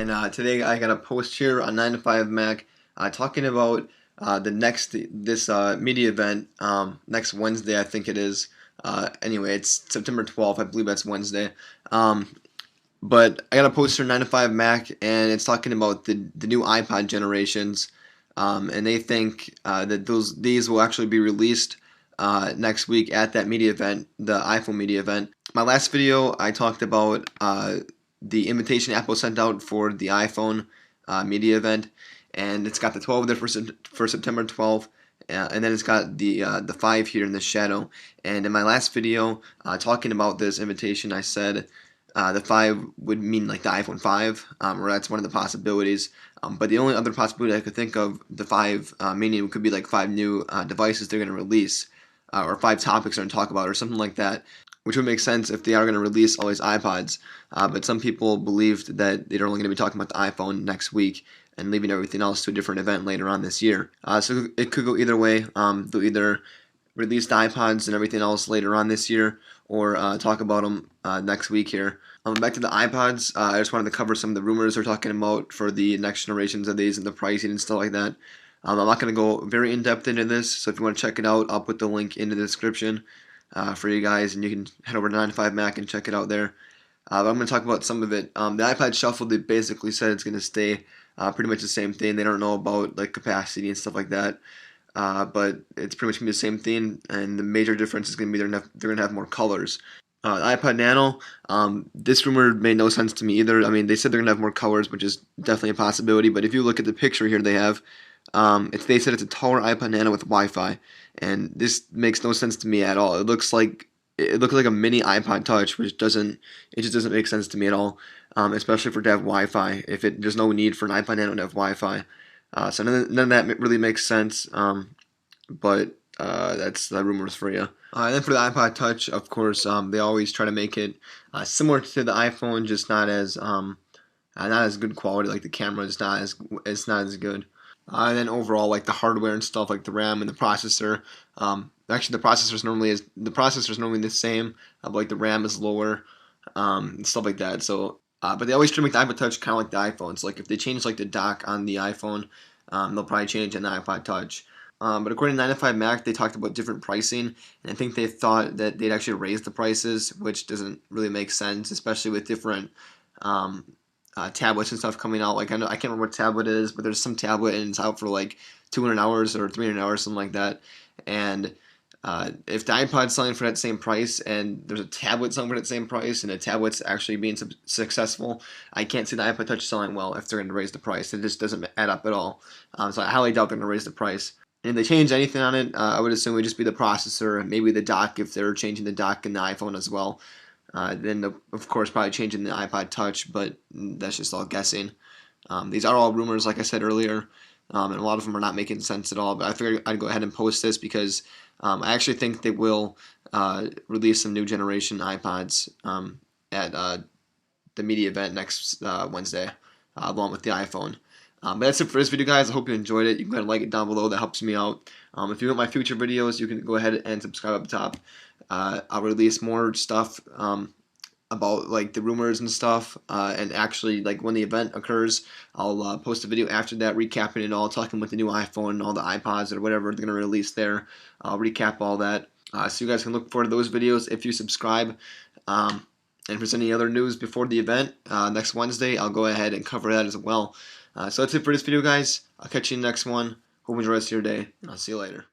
and today I got a post here on 9 to 5 Mac talking about this media event next Wednesday, I think it is. Anyway, it's September 12th, I believe that's Wednesday. But I got a post here on 9 to 5 Mac, and it's talking about the new iPod generations, and they think that these will actually be released next week at that media event, the iPhone media event. My last video, I talked about the invitation Apple sent out for the iPhone media event, and it's got the 12 there for September 12th, and then it's got the 5 here in the shadow. And in my last video, talking about this invitation, I said the 5 would mean like the iPhone 5, or that's one of the possibilities. But the only other possibility I could think of, the 5 meaning could be like 5 new devices they're going to release, or 5 topics they're going to talk about, or something like that, which would make sense if they are going to release all these iPods. But some people believed that they're only going to be talking about the iPhone next week and leaving everything else to a different event later on this year. So it could go either way. They'll either release the iPods and everything else later on this year, or talk about them next week here. Back to the iPods, I just wanted to cover some of the rumors they're talking about for the next generations of these and the pricing and stuff like that. I'm not going to go very in-depth into this, so if you want to check it out, I'll put the link in the description for you guys, and you can head over to 9 to 5 Mac and check it out there. But I'm going to talk about some of it. The iPod Shuffle, they basically said it's going to stay pretty much the same thing. They don't know about like capacity and stuff like that, but it's pretty much going to be the same thing, and the major difference is going to be they're going to have more colors. The iPod Nano, this rumor made no sense to me either. I mean, they said they're going to have more colors, which is definitely a possibility, but if you look at the picture here they have, they said it's a taller iPod Nano with Wi-Fi, and this makes no sense to me at all. It looks like a mini iPod Touch, which just doesn't make sense to me at all, especially for it to have Wi-Fi. There's no need for an iPod Nano to have Wi-Fi, so none of that really makes sense. But that's the rumors for you. And then for the iPod Touch, of course, they always try to make it similar to the iPhone, just not as good quality. Like the camera is not as good. And then overall, like the hardware and stuff, like the RAM and the processor. Actually, the processor's normally the same, but like the RAM is lower, and stuff like that. So, but they always try to make the iPod Touch kind of like the iPhone. So like if they change like the dock on the iPhone, they'll probably change on the iPod Touch. But according to 9 to 5 Mac, they talked about different pricing, and I think they thought that they'd actually raise the prices, which doesn't really make sense, especially with different tablets and stuff coming out. Like I can't remember what tablet it is, but there's some tablet and it's out for like 200 hours or 300 hours, something like that. And if the iPod's selling for that same price, and there's a tablet selling for that same price, and the tablet's actually being successful, I can't see the iPod Touch selling well if they're going to raise the price. It just doesn't add up at all. So I highly doubt they're going to raise the price. And if they change anything on it, I would assume it would just be the processor and maybe the dock if they're changing the dock in the iPhone as well. Then, of course, probably changing the iPod Touch, but that's just all guessing. These are all rumors, like I said earlier, and a lot of them are not making sense at all. But I figured I'd go ahead and post this because I actually think they will release some new generation iPods at the media event next Wednesday, along with the iPhone. But that's it for this video, guys. I hope you enjoyed it. You can go ahead and like it down below. That helps me out. If you want my future videos, you can go ahead and subscribe up top. I'll release more stuff about like the rumors and stuff, and actually like when the event occurs, I'll post a video after that recapping it all, talking with the new iPhone and all the iPods or whatever they're going to release there. I'll recap all that, so you guys can look forward to those videos if you subscribe. And if there's any other news before the event next Wednesday, I'll go ahead and cover that as well. So that's it for this video, guys. I'll catch you in the next one. Hope you enjoy the rest of your day, and I'll see you later.